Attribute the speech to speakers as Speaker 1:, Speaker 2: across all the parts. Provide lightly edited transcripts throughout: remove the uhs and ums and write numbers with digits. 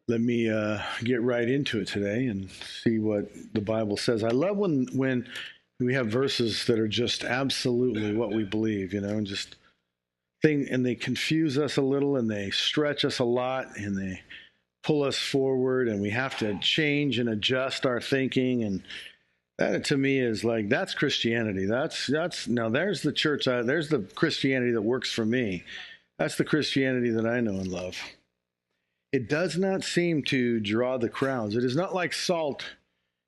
Speaker 1: Let me get right into it today and see what the Bible says. I love when we have verses that are just absolutely what we believe, and just thing, and they confuse us a little, and they stretch us a lot, and they pull us forward, and we have to change and adjust our thinking. And that to me is like, that's Christianity. That's now there's the church. There's the Christianity that works for me. That's the Christianity that I know and love. It does not seem to draw the crowds. It is not like salt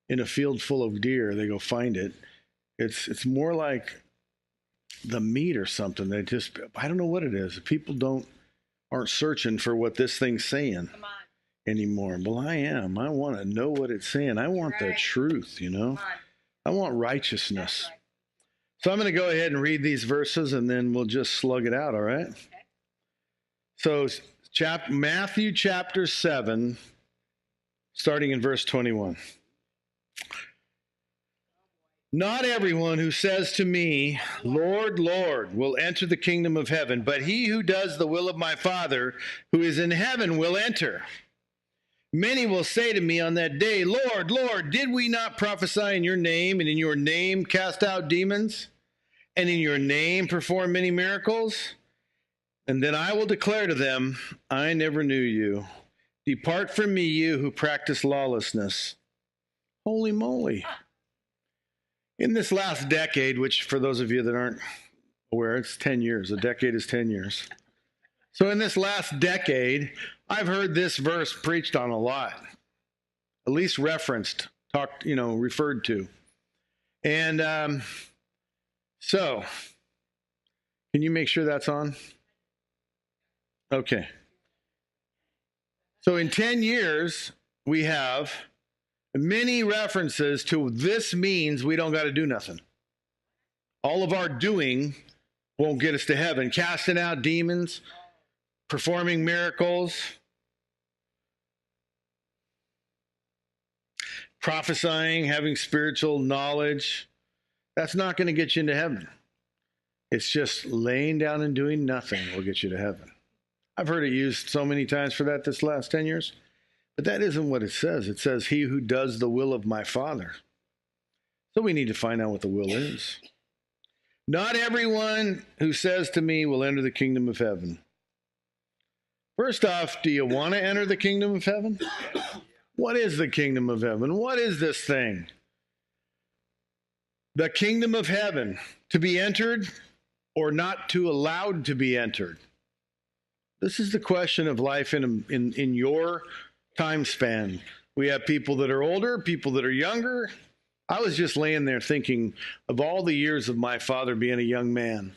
Speaker 1: in a field full of deer. They go find it. It's more like the meat or something. I don't know what it is. People aren't searching for what this thing's saying anymore. Well, I am. I want to know what it's saying. I want the truth, I want righteousness. So I'm going to go ahead and read these verses, and then we'll just slug it out, all right? So Matthew chapter 7, starting in verse 21. Not everyone who says to me, Lord, Lord, will enter the kingdom of heaven, but he who does the will of my Father who is in heaven will enter. Many will say to me on that day, Lord, Lord, did we not prophesy in your name, and in your name cast out demons, and in your name perform many miracles? And then I will declare to them, I never knew you. Depart from me, you who practice lawlessness. Holy moly. In this last decade, which for those of you that aren't aware, it's 10 years. A decade is 10 years. So in this last decade, I've heard this verse preached on a lot, at least referenced, referred to. And so, can you make sure that's on? Okay. So in 10 years, we have many references to this means we don't got to do nothing. All of our doing won't get us to heaven. Casting out demons, performing miracles, prophesying, having spiritual knowledge, that's not going to get you into heaven. It's just laying down and doing nothing will get you to heaven. I've heard it used so many times for that this last 10 years, but that isn't what it says. It says, he who does the will of my Father. So we need to find out what the will is. Not everyone who says to me will enter the kingdom of heaven. First off, do you want to enter the kingdom of heaven? What is the kingdom of heaven? What is this thing? The kingdom of heaven, to be entered or not to allowed to be entered. This is the question of life in your time span. We have people that are older, people that are younger. I was just laying there thinking of all the years of my father being a young man.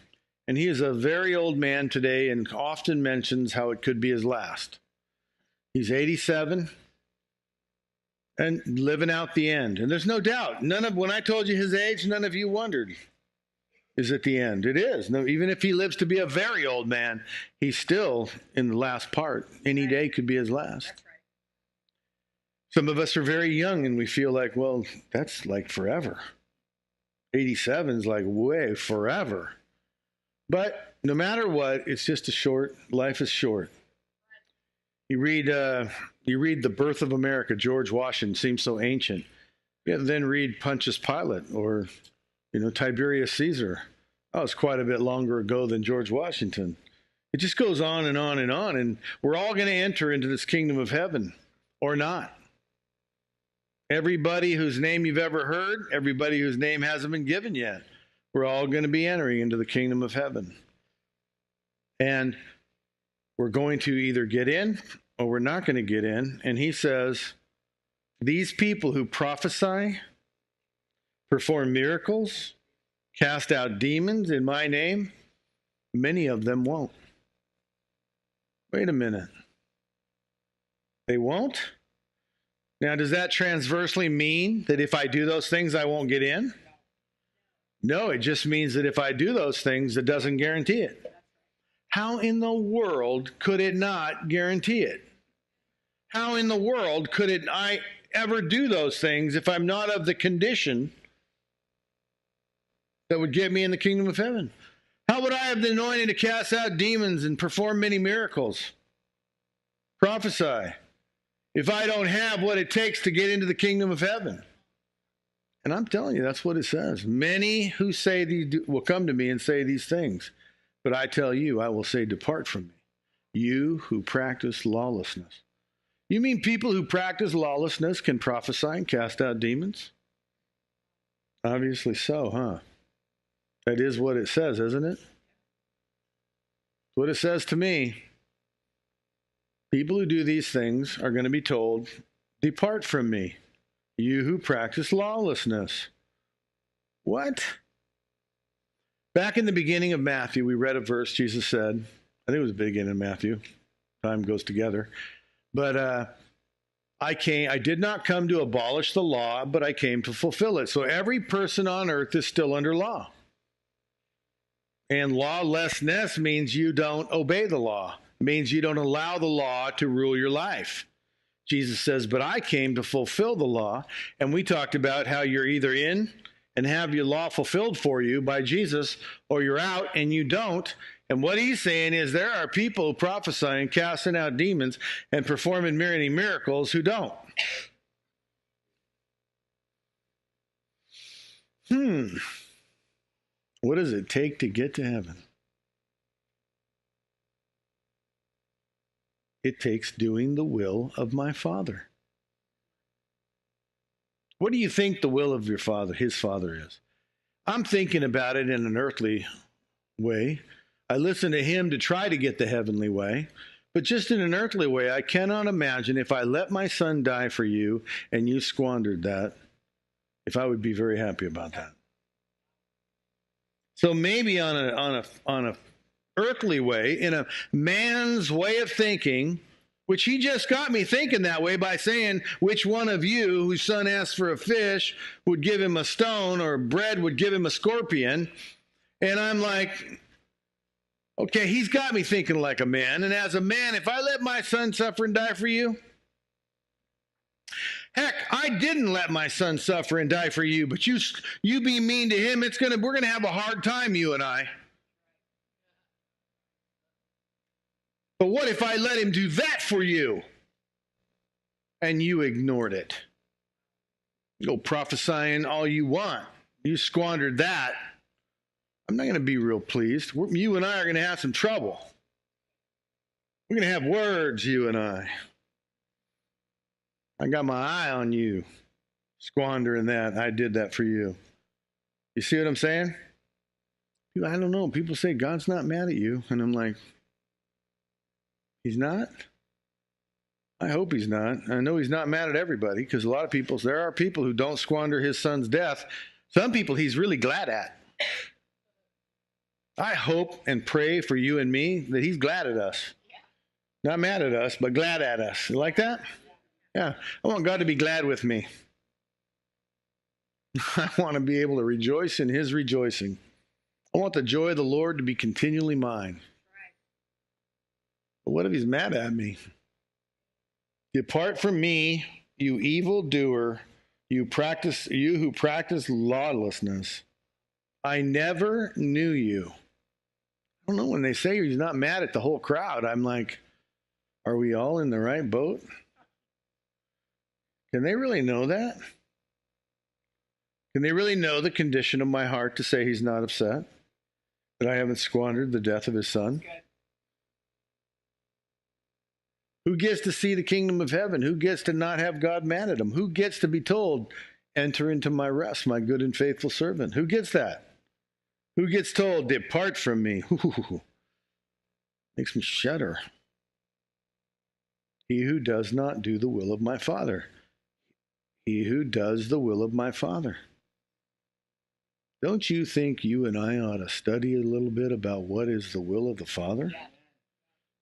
Speaker 1: And he is a very old man today and often mentions how it could be his last. He's 87 and living out the end. And there's no doubt, when I told you his age, none of you wondered. Is at the end. It is. No, even if he lives to be a very old man, he's still in the last part. Any day could be his last. That's right. Some of us are very young and we feel like, well, that's like forever. 87 is like way forever. But no matter what, it's just life is short. You read The Birth of America, George Washington seems so ancient. You then read Pontius Pilate or Tiberius Caesar. Oh, it's quite a bit longer ago than George Washington. It just goes on and on and on. And we're all going to enter into this kingdom of heaven or not. Everybody whose name you've ever heard, everybody whose name hasn't been given yet, we're all going to be entering into the kingdom of heaven. And we're going to either get in or we're not going to get in. And he says, these people who prophesy, perform miracles, cast out demons in my name, many of them won't. Wait a minute. They won't? Now, does that transversely mean that if I do those things, I won't get in? No, it just means that if I do those things, it doesn't guarantee it. How in the world could it not guarantee it? How in the world could I ever do those things if I'm not of the condition that would get me in the kingdom of heaven? How would I have the anointing to cast out demons and perform many miracles? Prophesy. if I don't have what it takes to get into the kingdom of heaven? And I'm telling you, that's what it says. Many who say these will come to me and say these things. But I tell you, I will say, depart from me, you who practice lawlessness. You mean people who practice lawlessness can prophesy and cast out demons? Obviously so, huh? That is what it says, isn't it? What it says to me. People who do these things are going to be told, depart from me, you who practice lawlessness. What? Back in the beginning of Matthew, we read a verse Jesus said, I think it was the beginning of Matthew. Time goes together. But I did not come to abolish the law, but I came to fulfill it. So every person on earth is still under law. And lawlessness means you don't obey the law. It means you don't allow the law to rule your life. Jesus says, but I came to fulfill the law. And we talked about how you're either in and have your law fulfilled for you by Jesus, or you're out and you don't. And what he's saying is there are people prophesying, casting out demons, and performing many miracles who don't. What does it take to get to heaven? It takes doing the will of my Father. What do you think the will of your Father, his Father, is? I'm thinking about it in an earthly way. I listen to him to try to get the heavenly way. But just in an earthly way, I cannot imagine if I let my son die for you and you squandered that, if I would be very happy about that. So maybe on a earthly way, in a man's way of thinking, which he just got me thinking that way by saying, which one of you whose son asked for a fish would give him a stone, or bread would give him a scorpion? And I'm like, okay, he's got me thinking like a man. And as a man, if I let my son suffer and die for you, heck, I didn't let my son suffer and die for you, but you be mean to him, we're gonna have a hard time, you and I. But what if I let him do that for you and you ignored it? Go prophesying all you want. You squandered that. I'm not going to be real pleased. You and I are going to have some trouble. We're going to have words, you and I. I got my eye on you, squandering that. I did that for you. You see what I'm saying? I don't know. People say God's not mad at you. And I'm like, he's not? I hope he's not. I know he's not mad at everybody, because there are people who don't squander his son's death. Some people he's really glad at. I hope and pray for you and me that he's glad at us. Not mad at us, but glad at us. You like that? Yeah. I want God to be glad with me. I want to be able to rejoice in his rejoicing. I want the joy of the Lord to be continually mine. But what if he's mad at me? Depart from me, you evildoer, you who practice lawlessness. I never knew you. I don't know, when they say he's not mad at the whole crowd, I'm like, are we all in the right boat? Can they really know that? Can they really know the condition of my heart to say he's not upset? That I haven't squandered the death of his son? Who gets to see the kingdom of heaven? Who gets to not have God mad at him? Who gets to be told, enter into my rest, my good and faithful servant? Who gets that? Who gets told, depart from me? Ooh, makes me shudder. He who does not do the will of my Father. He who does the will of my Father. Don't you think you and I ought to study a little bit about what is the will of the Father? Yeah.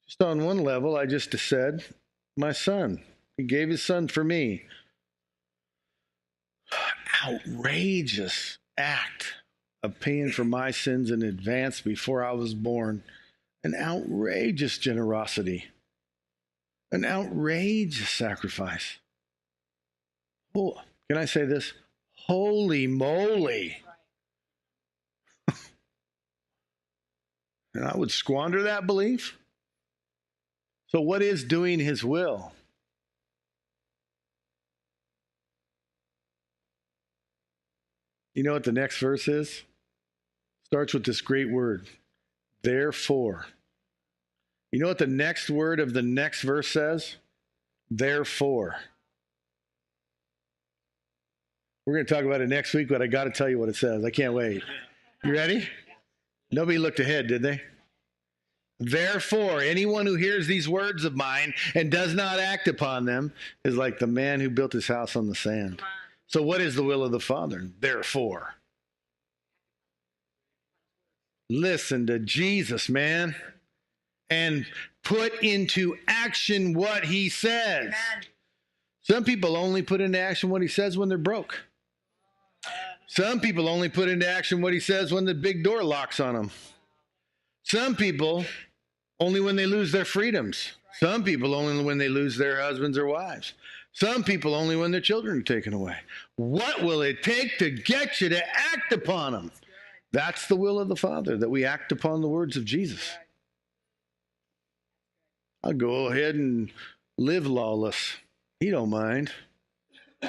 Speaker 1: Just on one level, I just said, my son. He gave his son for me. Outrageous act of paying for my sins in advance before I was born. An outrageous generosity. An outrageous sacrifice. Oh, can I say this? Holy moly. And I would squander that belief? So what is doing his will? You know what the next verse is? Starts with this great word, therefore. You know what the next word of the next verse says? Therefore. We're going to talk about it next week, but I got to tell you what it says. I can't wait. You ready? Nobody looked ahead, did they? Therefore, anyone who hears these words of mine and does not act upon them is like the man who built his house on the sand. So what is the will of the Father? Therefore. Listen to Jesus, man, and put into action what he says. Amen. Some people only put into action what he says when they're broke. Some people only put into action what he says when the big door locks on them. Some people only when they lose their freedoms. Some people only when they lose their husbands or wives. Some people only when their children are taken away. What will it take to get you to act upon them? That's the will of the Father, that we act upon the words of Jesus. I'll go ahead and live lawless. He don't mind.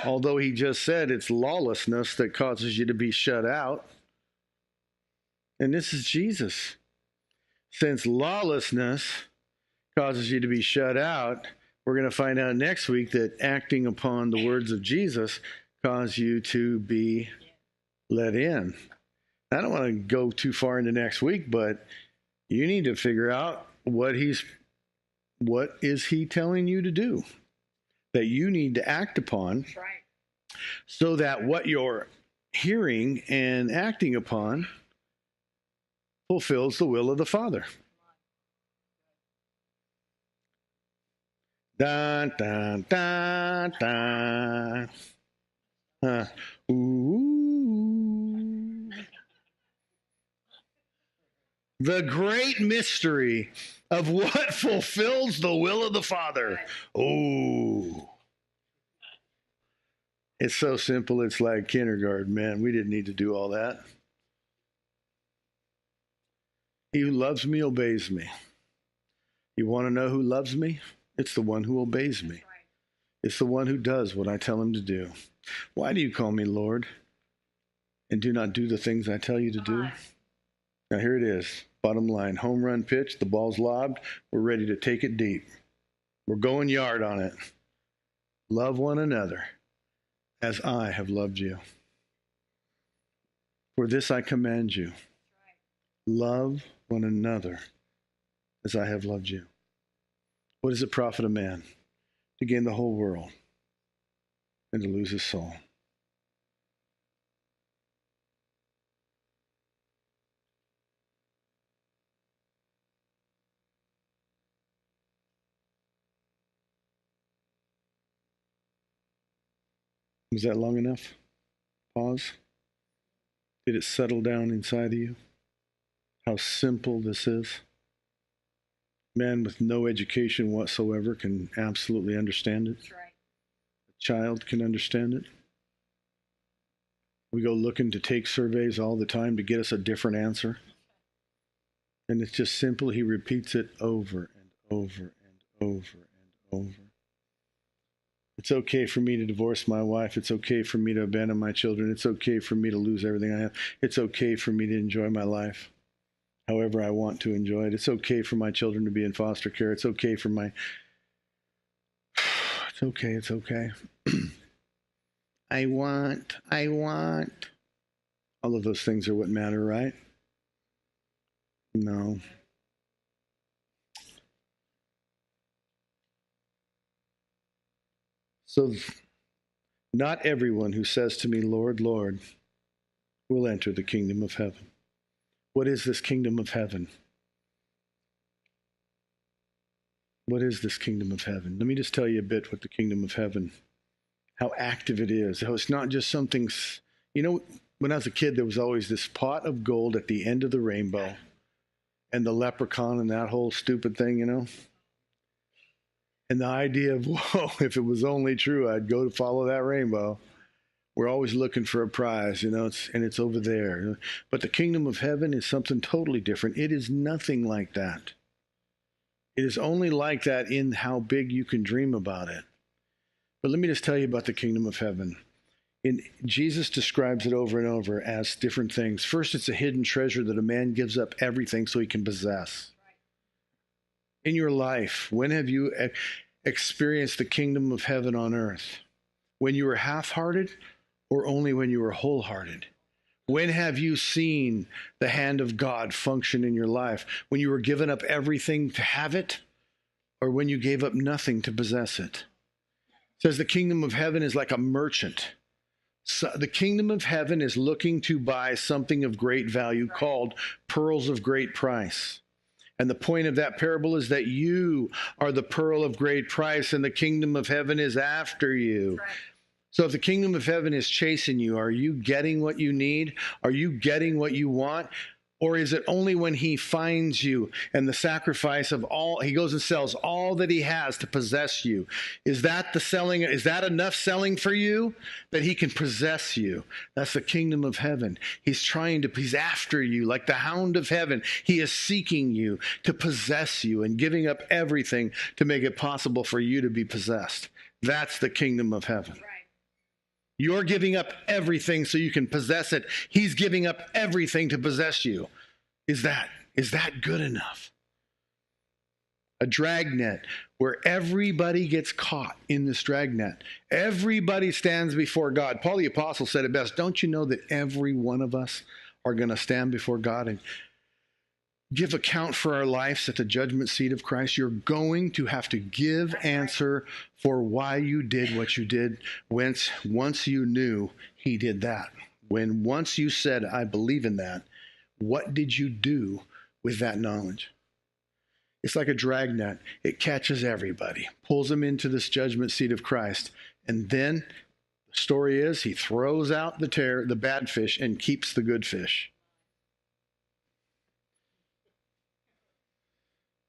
Speaker 1: Although he just said it's lawlessness that causes you to be shut out. And this is Jesus. Since lawlessness causes you to be shut out, we're going to find out next week that acting upon the words of Jesus cause you to be let in. I don't want to go too far into next week, but you need to figure out what is he telling you to do that you need to act upon. That's right. So that what you're hearing and acting upon fulfills the will of the Father. Dun, dun, dun, dun. Ooh. The great mystery of what fulfills the will of the Father. Oh. It's so simple, it's like kindergarten, man. We didn't need to do all that. He who loves me obeys me. You want to know who loves me? It's the one who obeys me. It's the one who does what I tell him to do. Why do you call me Lord and do not do the things I tell you to do? Now here it is. Bottom line, home run pitch, the ball's lobbed. We're ready to take it deep. We're going yard on it. Love one another as I have loved you. For this I command you. Love one another as I have loved you. What does it profit a man to gain the whole world and to lose his soul? Was that long enough? Pause. Did it settle down inside of you? How simple this is. Man with no education whatsoever can absolutely understand it. That's right. A child can understand it. We go looking to take surveys all the time to get us a different answer. And it's just simple. He repeats it over and over and over and over. It's okay for me to divorce my wife. It's okay for me to abandon my children. It's okay for me to lose everything I have. It's okay for me to enjoy my life however I want to enjoy it. It's okay for my children to be in foster care. It's okay for my... It's okay, it's okay. I want. All of those things are what matter, right? No. So, not everyone who says to me, Lord, Lord, will enter the kingdom of heaven. What is this kingdom of heaven? What is this kingdom of heaven? Let me just tell you a bit what the kingdom of heaven, how active it is. How it's not just something, you know, when I was a kid, there was always this pot of gold at the end of the rainbow and the leprechaun and that whole stupid thing, you know? And the idea of, whoa, if it was only true, I'd go to follow that rainbow. We're always looking for a prize, you know, it's over there. But the kingdom of heaven is something totally different. It is nothing like that. It is only like that in how big you can dream about it. But let me just tell you about the kingdom of heaven. And Jesus describes it over and over as different things. First, it's a hidden treasure that a man gives up everything so he can possess. In your life, when have you experienced the kingdom of heaven on earth? When you were half-hearted or only when you were wholehearted? When have you seen the hand of God function in your life? When you were giving up everything to have it, or when you gave up nothing to possess it? It says the kingdom of heaven is like a merchant. So the kingdom of heaven is looking to buy something of great value called pearls of great price. And the point of that parable is that you are the pearl of great price, and the kingdom of heaven is after you. Right. So if the kingdom of heaven is chasing you, are you getting what you need? Are you getting what you want? Or is it only when he finds you and the sacrifice of all, he goes and sells all that he has to possess you? Is that the selling? Is that enough selling for you that he can possess you? That's the kingdom of heaven. He's after you like the hound of heaven. He is seeking you to possess you and giving up everything to make it possible for you to be possessed. That's the kingdom of heaven. Right. You're giving up everything so you can possess it. He's giving up everything to possess you. Is that good enough? A dragnet where everybody gets caught in this dragnet. Everybody stands before God. Paul the Apostle said it best. Don't you know that every one of us are going to stand before God and give account for our lives at the judgment seat of Christ? You're going to have to give answer for why you did what you did once you knew he did that. Once you said, I believe in that, what did you do with that knowledge? It's like a dragnet. It catches everybody, pulls them into this judgment seat of Christ. And then the story is he throws out the bad fish and keeps the good fish.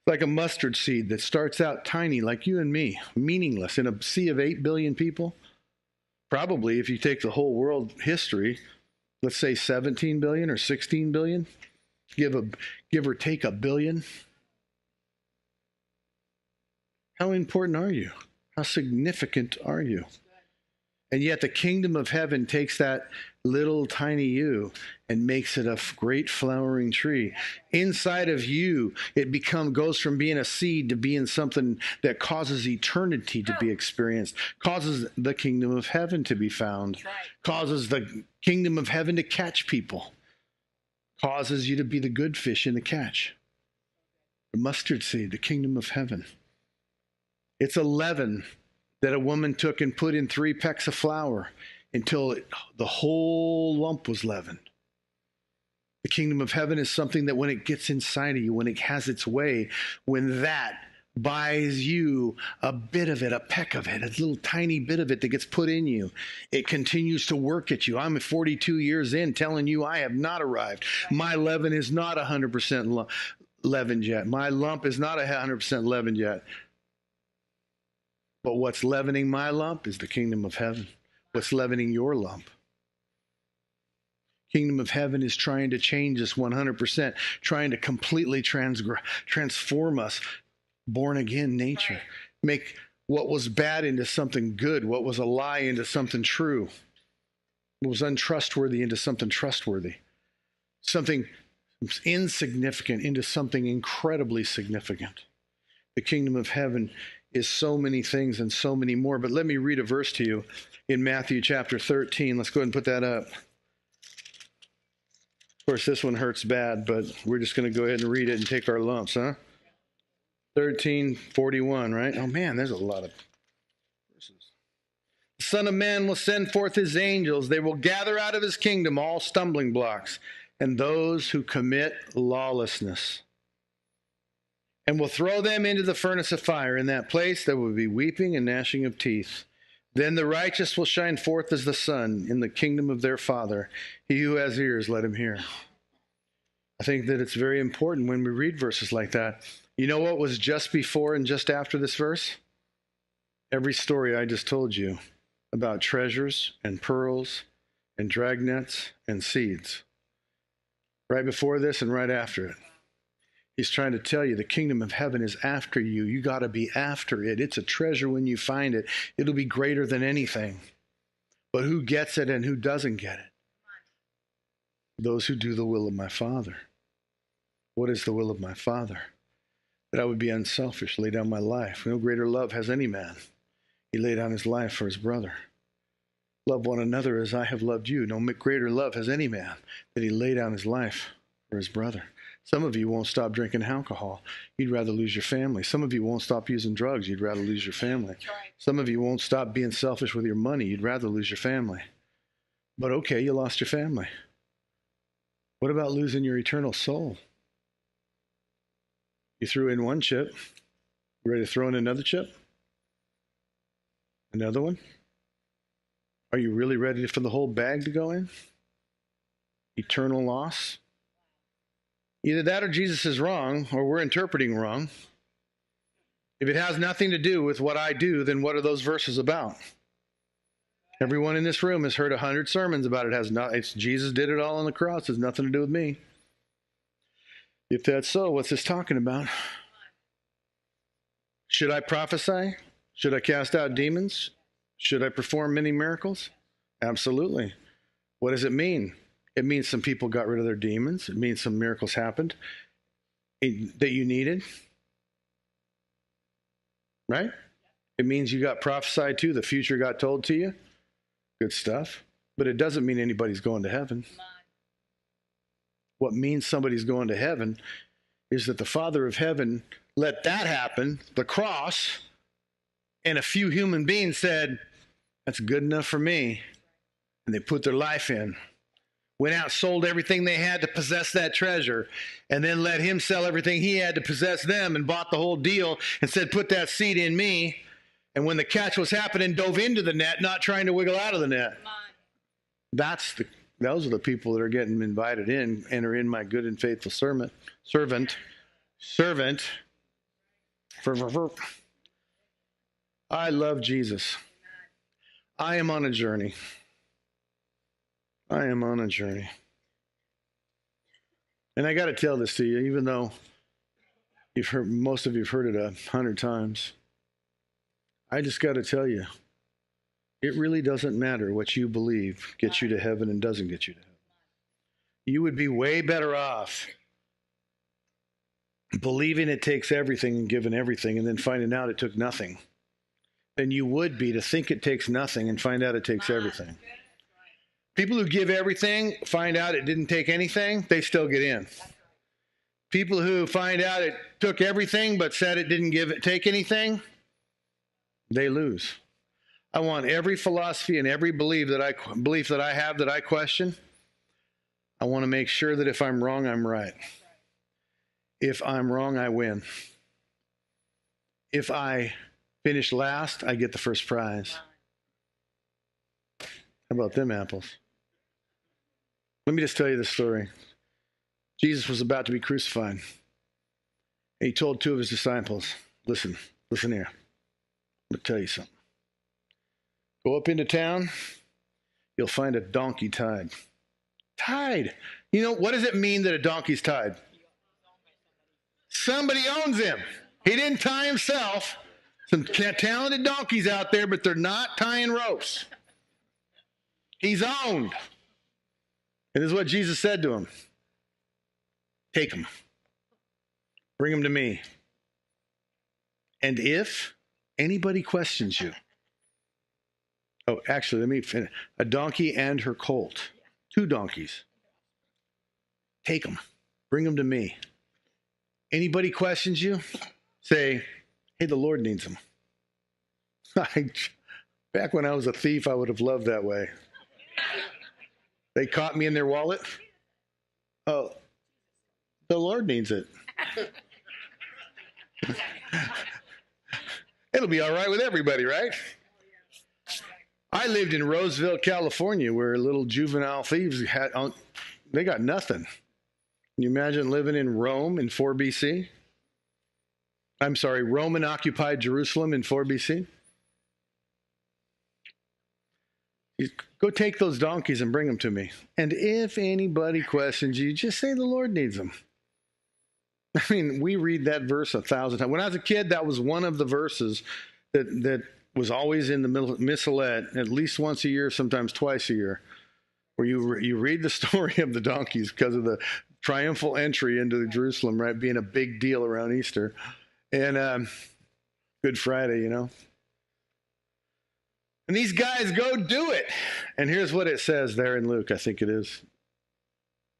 Speaker 1: Like a mustard seed that starts out tiny, like you and me, meaningless in a sea of 8 billion people. Probably, if you take the whole world history, let's say 17 billion or 16 billion, give or take a billion. How important are you? How significant are you? And yet the kingdom of heaven takes that little tiny you and makes it a great flowering tree. Inside of you, it goes from being a seed to being something that causes eternity to be experienced, causes the kingdom of heaven to be found, causes the kingdom of heaven to catch people, causes you to be the good fish in the catch. The mustard seed, the kingdom of heaven. It's a leaven that a woman took and put in 3 pecks of flour until the whole lump was leavened. The kingdom of heaven is something that when it gets inside of you, when it has its way, when that buys you a bit of it, a peck of it, a little tiny bit of it that gets put in you, it continues to work at you. I'm 42 years in telling you I have not arrived. My leaven is not 100% leavened yet. My lump is not 100% leavened yet. But what's leavening my lump is the kingdom of heaven. What's leavening your lump? Kingdom of heaven is trying to change us 100%, trying to completely transform us, born again nature. Make what was bad into something good, what was a lie into something true, what was untrustworthy into something trustworthy, something insignificant into something incredibly significant. The kingdom of heaven is so many things and so many more. But let me read a verse to you in Matthew chapter 13. Let's go ahead and put that up. Of course, this one hurts bad, but we're just going to go ahead and read it and take our lumps, huh? 13:41, right? Oh man, there's a lot of verses. The Son of Man will send forth his angels. They will gather out of his kingdom all stumbling blocks and those who commit lawlessness, and will throw them into the furnace of fire. In that place there will be weeping and gnashing of teeth. Then the righteous will shine forth as the sun in the kingdom of their Father. He who has ears, let him hear. I think that it's very important when we read verses like that. You know what was just before and just after this verse? Every story I just told you about treasures and pearls and dragnets and seeds. Right before this and right after it. He's trying to tell you the kingdom of heaven is after you. You got to be after it. It's a treasure when you find it. It'll be greater than anything. But who gets it and who doesn't get it? Those who do the will of my Father. What is the will of my Father? That I would be unselfish, lay down my life. No greater love has any man. He laid down his life for his brother. Love one another as I have loved you. No greater love has any man that he lay down his life for his brother. Some of you won't stop drinking alcohol. You'd rather lose your family. Some of you won't stop using drugs. You'd rather lose your family. Some of you won't stop being selfish with your money. You'd rather lose your family. But okay, you lost your family. What about losing your eternal soul? You threw in one chip. You ready to throw in another chip? Another one? Are you really ready for the whole bag to go in? Eternal loss? Either that or Jesus is wrong, or we're interpreting wrong. If it has nothing to do with what I do, then what are those verses about? Everyone in this room has heard 100 sermons about it. It's Jesus did it all on the cross. It has nothing to do with me. If that's so, what's this talking about? Should I prophesy? Should I cast out demons? Should I perform many miracles? Absolutely. What does it mean? It means some people got rid of their demons. It means some miracles happened that you needed. Right? It means you got prophesied to, the future got told to you. Good stuff. But it doesn't mean anybody's going to heaven. What means somebody's going to heaven is that the Father of heaven let that happen, the cross, and a few human beings said, that's good enough for me. And they put their life in. Went out, sold everything they had to possess that treasure, and then let him sell everything he had to possess them and bought the whole deal and said, put that seed in me. And when the catch was happening, dove into the net, not trying to wiggle out of the net. Those are the people that are getting invited in and are in my good and faithful servant. I love Jesus. I am on a journey. And I got to tell this to you, even though most of you have heard it 100 times. I just got to tell you, it really doesn't matter what you believe gets you to heaven and doesn't get you to heaven. You would be way better off believing it takes everything and giving everything and then finding out it took nothing than you would be to think it takes nothing and find out it takes everything. People who give everything, find out it didn't take anything, they still get in. People who find out it took everything but said it didn't take anything, they lose. I want every philosophy and every belief that I have that I question, I want to make sure that if I'm wrong, I'm right. If I'm wrong, I win. If I finish last, I get the first prize. How about them apples? Let me just tell you this story. Jesus was about to be crucified. And he told two of his disciples, listen here. I'm going to tell you something. Go up into town, you'll find a donkey tied. Tied. You know, what does it mean that a donkey's tied? Somebody owns him. He didn't tie himself. Some talented donkeys out there, but they're not tying ropes. He's owned. And this is what Jesus said to him. Take him. Bring him to me. And if anybody questions you, actually, let me finish. A donkey and her colt. 2 donkeys. Take them. Bring them to me. Anybody questions you, say, hey, the Lord needs them. Back when I was a thief, I would have loved that way. They caught me in their wallet. Oh, the Lord needs it. It'll be all right with everybody, right? I lived in Roseville, California, where little juvenile thieves they got nothing. Can you imagine living in Rome in 4 BC? I'm sorry, Roman occupied Jerusalem in 4 BC? Go take those donkeys and bring them to me. And if anybody questions you, just say the Lord needs them. I mean, we read that verse 1,000 times. When I was a kid, that was one of the verses that was always in the missalette at least once a year, sometimes twice a year, where you read the story of the donkeys because of the triumphal entry into Jerusalem, right, being a big deal around Easter and Good Friday, you know. And these guys go do it. And here's what it says there in Luke, I think it is.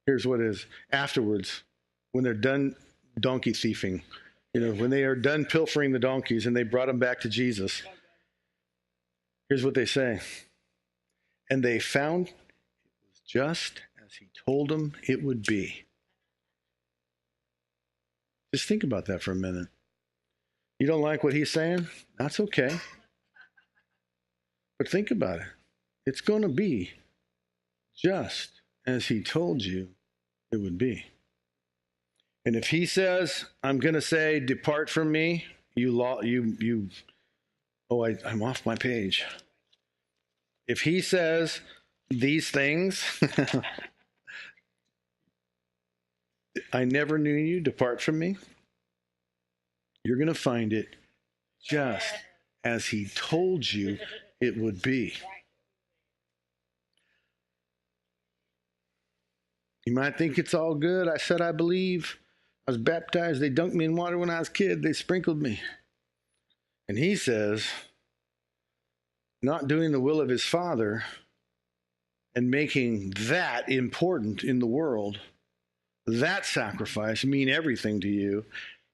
Speaker 1: Here's what it is. Afterwards, when they're done donkey thieving, you know, when they are done pilfering the donkeys and they brought them back to Jesus, here's what they say. And they found it was just as he told them it would be. Just think about that for a minute. You don't like what he's saying? That's okay. But think about it. It's going to be just as he told you it would be. And if he says, I'm going to say, depart from me, I'm off my page. If he says these things, I never knew you, depart from me, you're going to find it just as he told you it would be. You might think it's all good. I said I believe. I was baptized. They dunked me in water when I was a kid. They sprinkled me. And he says, not doing the will of his Father and making that important in the world, that sacrifice mean everything to you.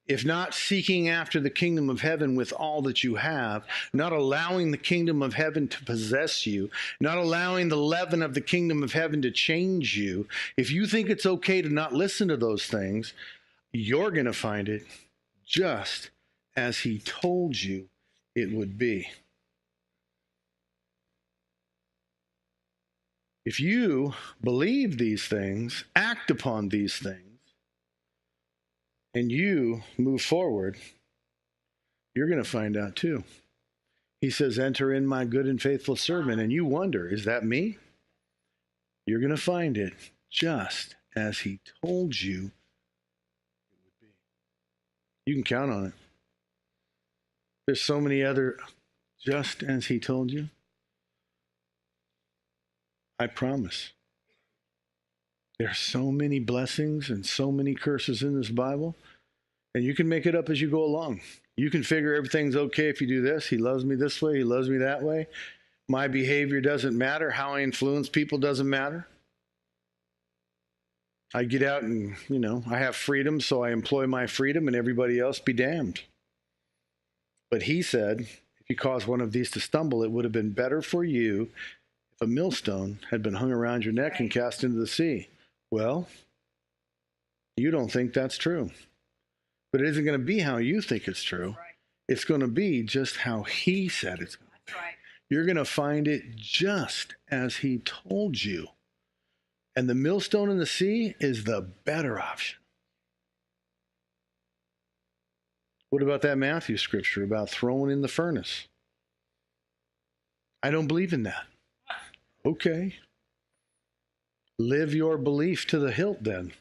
Speaker 1: If not seeking after the kingdom of heaven with all that you have, not allowing the kingdom of heaven to possess you, not allowing the leaven of the kingdom of heaven to change you, if you think it's okay to not listen to those things, you're going to find it just as he told you it would be. If you believe these things, act upon these things, and you move forward, you're going to find out too. He says, enter in, my good and faithful servant. And you wonder, is that me? You're going to find it just as he told you it would be. You can count on it. There's so many other just as he told you. I promise. There are so many blessings and so many curses in this Bible, and you can make it up as you go along. You can figure everything's okay if you do this. He loves me this way. He loves me that way. My behavior doesn't matter. How I influence people doesn't matter. I get out and, I have freedom, so I employ my freedom, and everybody else be damned. But he said, if you cause one of these to stumble, it would have been better for you if a millstone had been hung around your neck and cast into the sea. Well, you don't think that's true. But it isn't going to be how you think it's true. It's going to be just how he said it's going to be. You're going to find it just as he told you. And the millstone in the sea is the better option. What about that Matthew scripture about throwing in the furnace? I don't believe in that. Okay. Live your belief to the hilt then.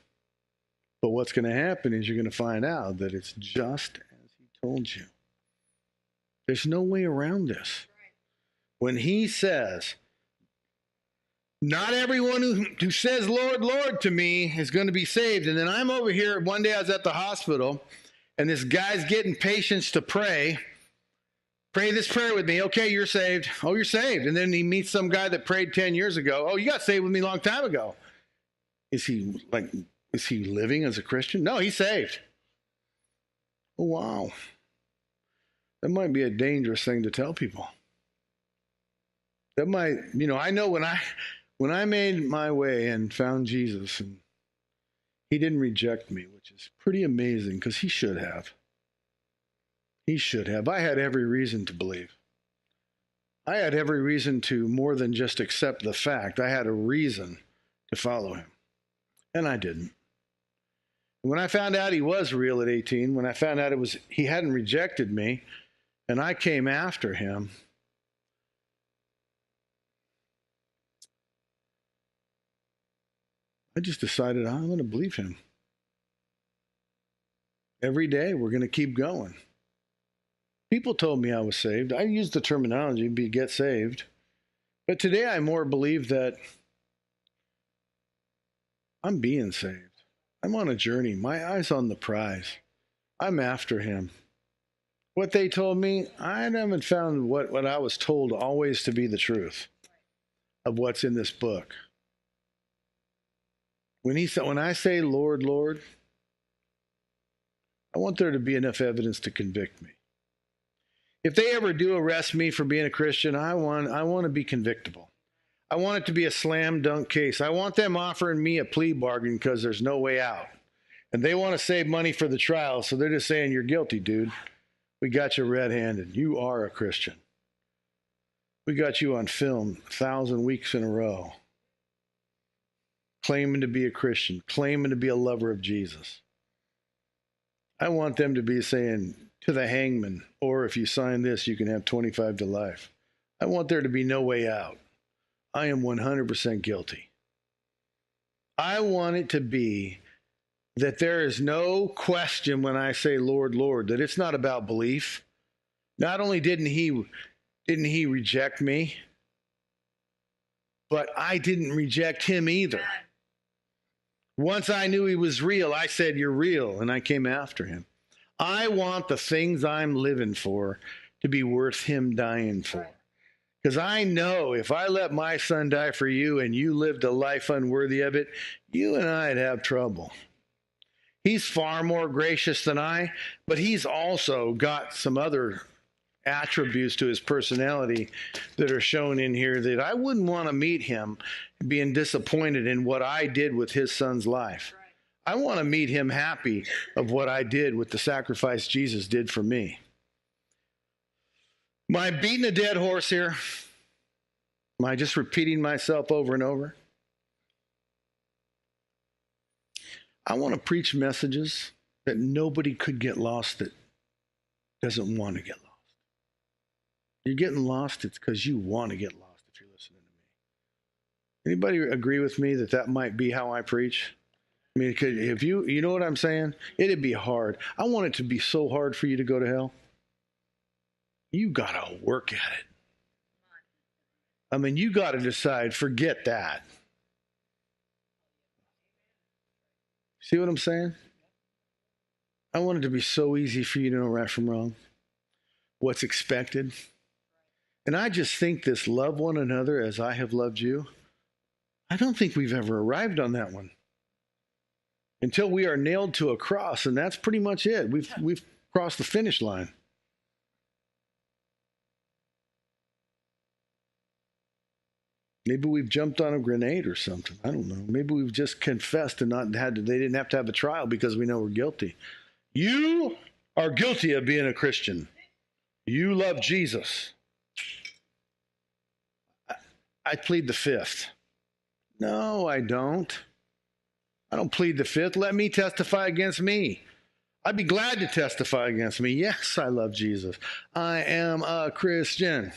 Speaker 1: But what's going to happen is you're going to find out that it's just as he told you. There's no way around this. When he says, not everyone who says, Lord, Lord to me is going to be saved. And then I'm over here, one day I was at the hospital, and this guy's getting patients to pray. Pray this prayer with me. Okay, you're saved. Oh, you're saved. And then he meets some guy that prayed 10 years ago. Oh, you got saved with me a long time ago. Is he living as a Christian? No, he's saved. Oh, wow. That might be a dangerous thing to tell people. That might, I know when I made my way and found Jesus, and he didn't reject me, which is pretty amazing because he should have. He should have. I had every reason to believe. I had every reason to more than just accept the fact. I had a reason to follow him. And I didn't. When I found out he was real at 18, when I found out he hadn't rejected me, and I came after him, I just decided I'm going to believe him. Every day we're going to keep going. People told me I was saved. I used the terminology, be get saved. But today I more believe that I'm being saved. I'm on a journey. My eye's on the prize. I'm after him. What they told me, I haven't found what I was told always to be the truth of what's in this book. When I say, Lord, Lord, I want there to be enough evidence to convict me. If they ever do arrest me for being a Christian, I want to be convictable. I want it to be a slam dunk case. I want them offering me a plea bargain because there's no way out. And they want to save money for the trial, so they're just saying, you're guilty, dude. We got you red-handed. You are a Christian. We got you on film 1,000 weeks in a row, claiming to be a Christian, claiming to be a lover of Jesus. I want them to be saying to the hangman, or if you sign this, you can have 25 to life. I want there to be no way out. I am 100% guilty. I want it to be that there is no question when I say, Lord, Lord, that it's not about belief. Not only didn't he reject me, but I didn't reject him either. Once I knew he was real, I said, you're real, and I came after him. I want the things I'm living for to be worth him dying for. Because I know if I let my son die for you and you lived a life unworthy of it, you and I'd have trouble. He's far more gracious than I, but he's also got some other attributes to his personality that are shown in here that I wouldn't want to meet him being disappointed in what I did with his son's life. I want to meet him happy of what I did with the sacrifice Jesus did for me. Am I beating a dead horse here? Am I just repeating myself over and over? I want to preach messages that nobody could get lost that doesn't want to get lost. You're getting lost, it's because you want to get lost if you're listening to me. Anybody agree with me that might be how I preach? I mean, if you know what I'm saying? It'd be hard. I want it to be so hard for you to go to hell. You got to work at it. I mean, you got to decide, forget that. See what I'm saying? I want it to be so easy for you to know right from wrong, what's expected. And I just think this love one another as I have loved you, I don't think we've ever arrived on that one. Until we are nailed to a cross, and that's pretty much it. We've crossed the finish line. Maybe we've jumped on a grenade or something. I don't know. Maybe we've just confessed and they didn't have to have a trial because we know we're guilty. You are guilty of being a Christian. You love Jesus. I plead the fifth. No, I don't. I don't plead the fifth. Let me testify against me. I'd be glad to testify against me. Yes, I love Jesus. I am a Christian.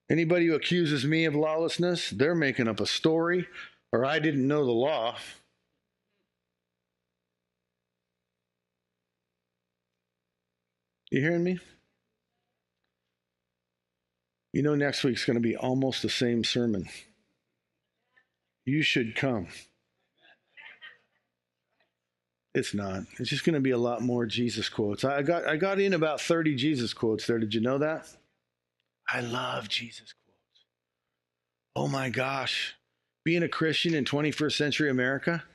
Speaker 1: Anybody who accuses me of lawlessness, they're making up a story, or I didn't know the law. You hearing me? You know, next week's going to be almost the same sermon. You should come. It's not. It's just going to be a lot more Jesus quotes. I got in about 30 Jesus quotes there. Did you know that? I love Jesus quotes. Oh my gosh. Being a Christian in 21st century America,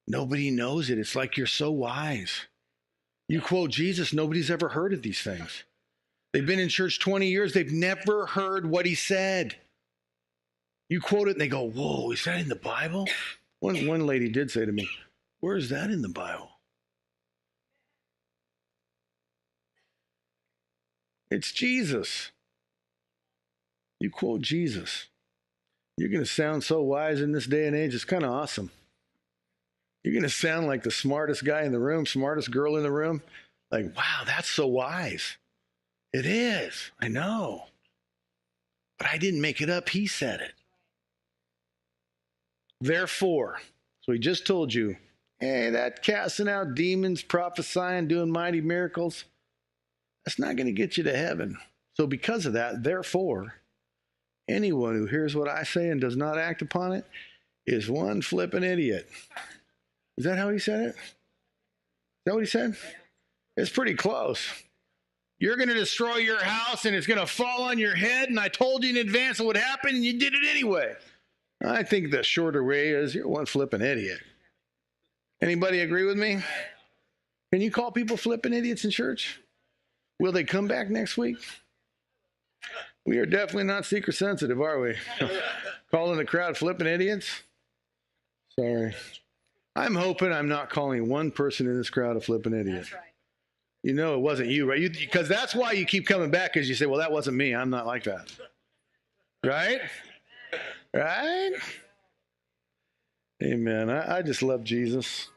Speaker 1: nobody knows it. It's like you're so wise. You quote Jesus, nobody's ever heard of these things. They've been in church 20 years. They've never heard what he said. You quote it and they go, whoa, is that in the Bible? One lady did say to me, where is that in the Bible? It's Jesus. You quote Jesus. You're going to sound so wise in this day and age. It's kind of awesome. You're going to sound like the smartest guy in the room, smartest girl in the room. Like, wow, that's so wise. It is. I know. But I didn't make it up. He said it. Therefore, so he just told you, hey, that casting out demons, prophesying, doing mighty miracles, That's not going to get you to heaven. So because of that, therefore, anyone who hears what I say and does not act upon it is one flipping idiot. Is that how he said it? Is that what he said? It's pretty close. You're going to destroy your house and it's going to fall on your head, and I told you in advance it would happen and you did it anyway. I think the shorter way is you're one flipping idiot. Anybody agree with me? Can you call people flipping idiots in church? Will they come back next week? We are definitely not seeker sensitive, are we? Calling the crowd flipping idiots? Sorry. I'm hoping I'm not calling one person in this crowd a flipping idiot. That's right. You know it wasn't you, right? Because that's why you keep coming back, because you say, well, that wasn't me. I'm not like that. Right? Right? Amen. I just love Jesus.